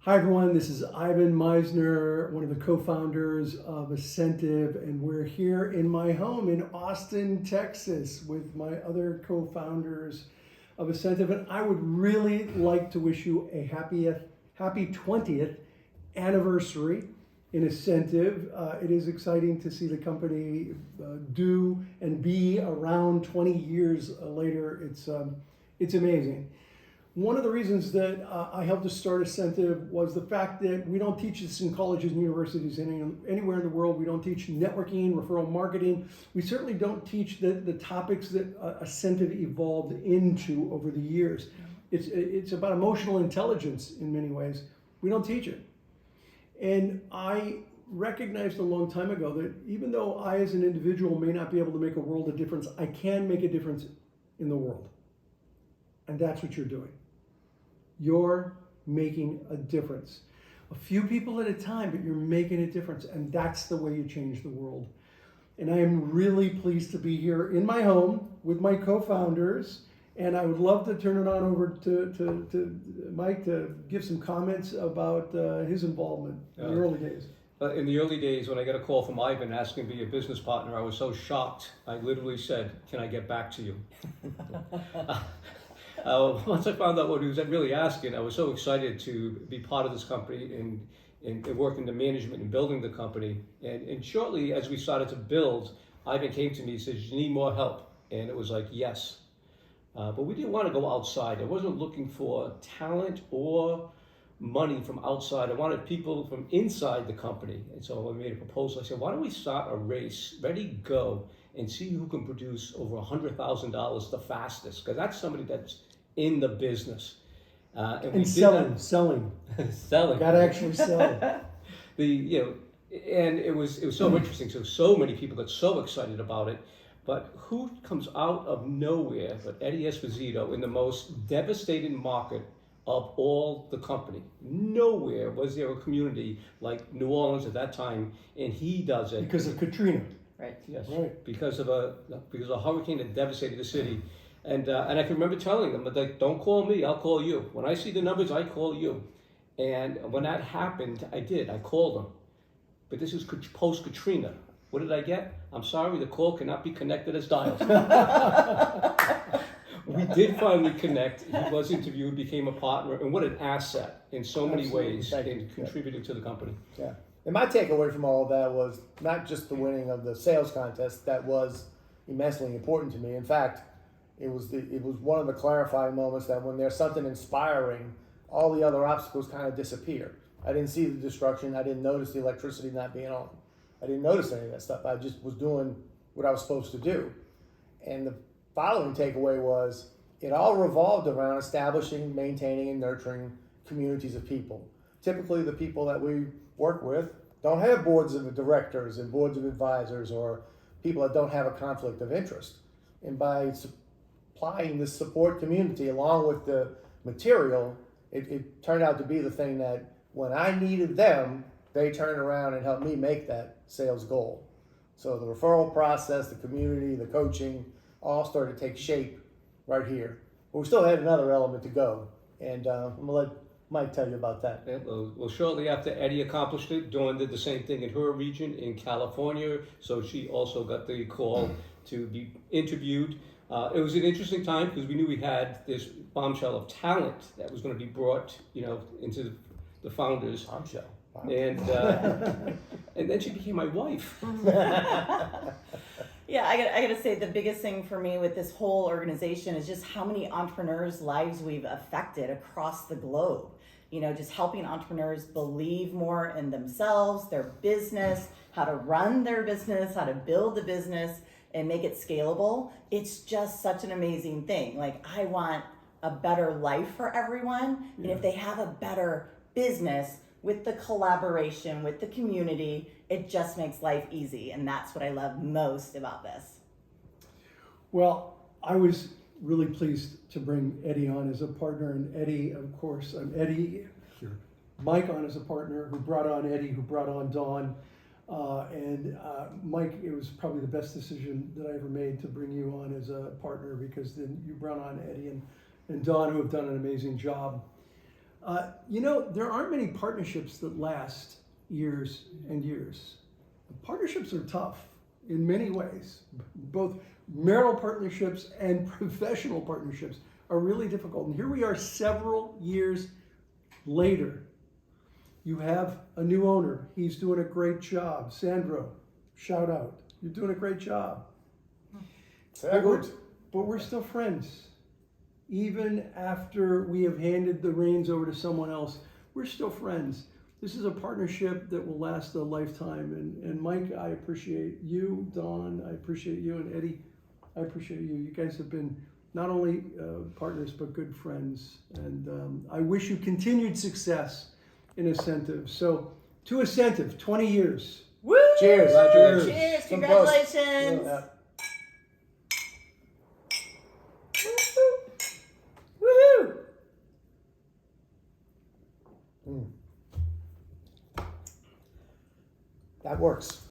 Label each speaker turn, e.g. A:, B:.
A: Hi everyone, this is Ivan Meisner, one of the co-founders of Asentiv, and we're here in my home in Austin, Texas with my other co-founders of Asentiv, and I would really like to wish you a happy 20th anniversary in Asentiv. It is exciting to see the company do and be around 20 years later. It's amazing. One of the reasons that I helped to start Asentiv was the fact that we don't teach this in colleges and universities anywhere in the world. We don't teach networking, referral marketing. We certainly don't teach the topics that Asentiv evolved into over the years. It's about emotional intelligence in many ways. We don't teach it. And I recognized a long time ago that even though I as an individual may not be able to make a world of difference, I can make a difference in the world. And that's what you're doing. You're making a difference. A few people at a time, but you're making a difference. And that's the way you change the world. And I am really pleased to be here in my home with my co-founders. And I would love to turn it on over to Mike to give some comments about his involvement in the early days.
B: In the early days, when I got a call from Ivan asking to be a business partner, I was so shocked. I literally said, "Can I get back to you?" Once I found out what he was really asking, I was so excited to be part of this company and work in the management and building the company. And shortly as we started to build, Ivan came to me and says, "You need more help?" And it was like, yes. But we didn't want to go outside. I wasn't looking for talent or money from outside. I wanted people from inside the company. And so I made a proposal. I said, why don't we start a race, ready, go, and see who can produce over $100,000 the fastest? Because that's somebody that's in the business.
A: And we selling.
B: Selling.
A: Got to actually sell.
B: And it was so interesting. So many people got so excited about it. But who comes out of nowhere but Eddie Esposito in the most devastating market of all the company? Nowhere was there a community like New Orleans at that time, and he does it.
A: Because of Katrina.
B: Right, yes, right. Because of a hurricane that devastated the city. And I can remember telling them, like, don't call me, I'll call you. When I see the numbers, I call you. And when that happened, I did. I called them. But this is post-Katrina. What did I get? I'm sorry, the call cannot be connected as dialed. We did finally connect. He was interviewed, became a partner, and what an asset in so many ways in contributing to the company.
C: Yeah. And my takeaway from all of that was not just the winning of the sales contest. That was immensely important to me. In fact, it was one of the clarifying moments that when there's something inspiring, all the other obstacles kind of disappear. I didn't see the destruction. I didn't notice the electricity not being on. I didn't notice any of that stuff. I just was doing what I was supposed to do. And the following takeaway was it all revolved around establishing, maintaining, and nurturing communities of people. Typically, the people that we work with don't have boards of directors and boards of advisors or people that don't have a conflict of interest. And by supplying this support community along with the material, it turned out to be the thing that when I needed them, they turned around and helped me make that sales goal. So the referral process, the community, the coaching, all started to take shape right here. But we still had another element to go. And I'm going to let Mike tell you about that.
B: Yeah, well, shortly after Eddie accomplished it, Dawn did the same thing in her region in California. So she also got the call to be interviewed. It was an interesting time because we knew we had this bombshell of talent that was going to be brought, into the founders.
C: Bombshell. Wow.
B: And then she became my wife.
D: Yeah, I gotta say the biggest thing for me with this whole organization is just how many entrepreneurs' lives we've affected across the globe. Just helping entrepreneurs believe more in themselves, their business, how to run their business, how to build the business and make it scalable. It's just such an amazing thing. Like, I want a better life for everyone. And if they have a better business, with the collaboration, with the community, it just makes life easy. And that's what I love most about this.
A: Well, I was really pleased to bring Eddie on as a partner. And Eddie, of course, Mike on as a partner, who brought on Eddie, who brought on Dawn. Mike, it was probably the best decision that I ever made to bring you on as a partner, because then you brought on Eddie and Dawn, who have done an amazing job. There aren't many partnerships that last years and years. Partnerships are tough in many ways. Both marital partnerships and professional partnerships are really difficult. And here we are several years later. You have a new owner. He's doing a great job. Sandro, shout out. You're doing a great job.
C: Sehr gut.
A: But we're still friends. Even after we have handed the reins over to someone else, we're still friends. This is a partnership that will last a lifetime. And Mike, I appreciate you. Dawn, I appreciate you. And Eddie, I appreciate you. You guys have been not only partners, but good friends. And I wish you continued success in Asentiv. So to Asentiv, 20 years.
D: Woo!
C: Cheers.
B: Cheers.
D: Cheers!
C: Some
D: Congratulations!
C: Yeah.
D: Woohoo!
C: That works.